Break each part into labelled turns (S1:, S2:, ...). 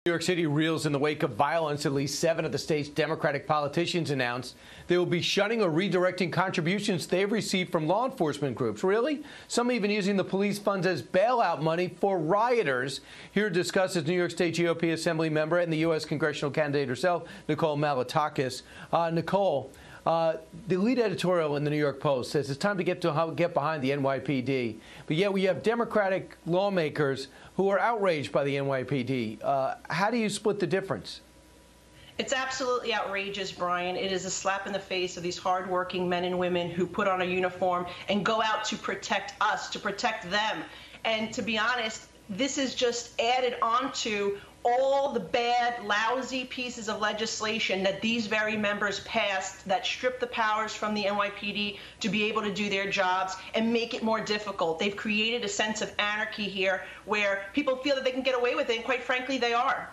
S1: New York City reels in the wake of violence. At least 7 of the state's Democratic politicians announced they will be shutting or redirecting contributions they've received from law enforcement groups. Really? Some even using the police funds as bailout money for rioters. Here to discuss is New York State GOP Assembly member and the U.S. Congressional candidate herself, Nicole Malliotakis. Nicole, the lead editorial in the New York Post says it's time to get behind the NYPD. But yet we have Democratic lawmakers who are outraged by the NYPD. How do you split the difference?
S2: It's absolutely outrageous, Brian. It is a slap in the face of these hardworking men and women who put on a uniform and go out to protect us, to protect them. And to be honest, this is just added on to all the bad, lousy pieces of legislation that these very members passed that strip the powers from the NYPD to be able to do their jobs and make it more difficult. They've created a sense of anarchy here where people feel that they can get away with it, and quite frankly, they are.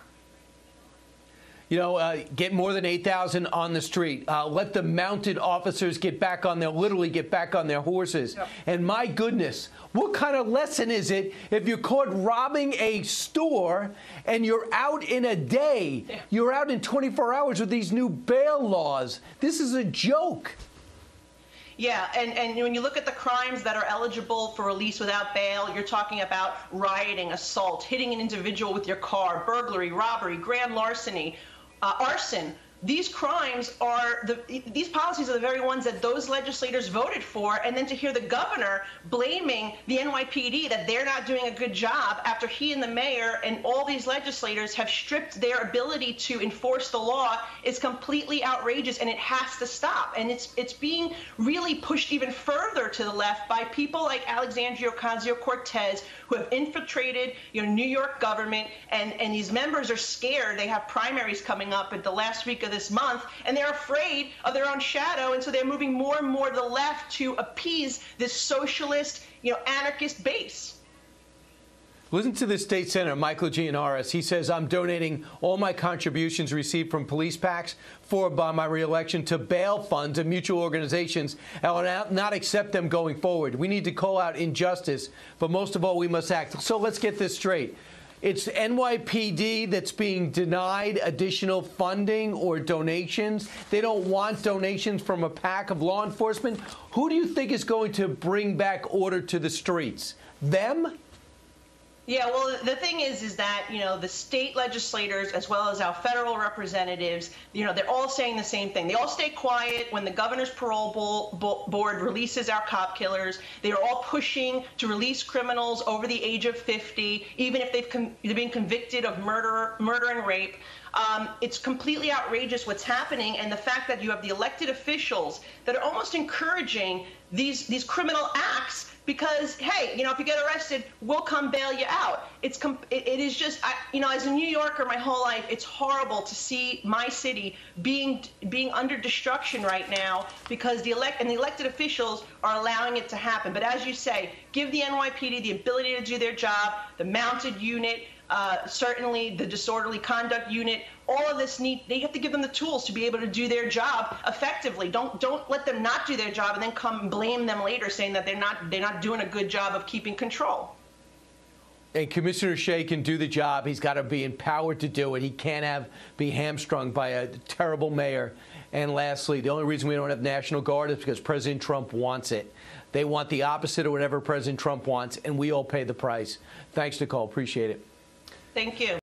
S1: You know, get more than 8,000 on the street. Let the mounted officers literally get back on their horses. Yep. And my goodness, what kind of lesson is it if you're caught robbing a store and you're out in a day? Yeah. You're out in 24 hours with these new bail laws. This is a joke.
S2: Yeah, and when you look at the crimes that are eligible for release without bail, you're talking about rioting, assault, hitting an individual with your car, burglary, robbery, grand larceny, arson. These crimes are these policies are the very ones that those legislators voted for, and then to hear the governor blaming the NYPD that they're not doing a good job after he and the mayor and all these legislators have stripped their ability to enforce the law is completely outrageous, and it has to stop. And it's being really pushed even further to the left by people like Alexandria Ocasio-Cortez, who have infiltrated New York government, and these members are scared. They have primaries coming up at the last week of this month, and they're afraid of their own shadow, and so they're moving more and more to the left to appease this socialist, anarchist base.
S1: Listen to the state senator, Michael Gianaris. He says, I'm donating all my contributions received from police PACs by my reelection to bail funds and mutual organizations. I will not accept them going forward. We need to call out injustice, but most of all, we must act. So let's get this straight. It's NYPD that's being denied additional funding or donations. They don't want donations from a PAC of law enforcement. Who do you think is going to bring back order to the streets? Them?
S2: Yeah, well, the thing is that, the state legislators as well as our federal representatives, they're all saying the same thing. They all stay quiet when the governor's parole board releases our cop killers. They are all pushing to release criminals over the age of 50, even if they've been convicted of murder and rape. It's completely outrageous what's happening, and the fact that you have the elected officials that are almost encouraging these criminal acts because, hey, if you get arrested, we'll come bail you out. It is just, as a New Yorker my whole life, it's horrible to see my city being under destruction right now because the elected officials are allowing it to happen. But as you say, give the NYPD the ability to do their job, the mounted unit, certainly the disorderly conduct unit, all of this they have to give them the tools to be able to do their job effectively. Don't let them not do their job and then come and blame them later saying that they're not doing a good job of keeping control.
S1: And Commissioner Shea can do the job. He's got to be empowered to do it. He can't be hamstrung by a terrible mayor. And lastly, the only reason we don't have National Guard is because President Trump wants it. They want the opposite of whatever President Trump wants, and we all pay the price. Thanks, Nicole. Appreciate it.
S2: Thank you.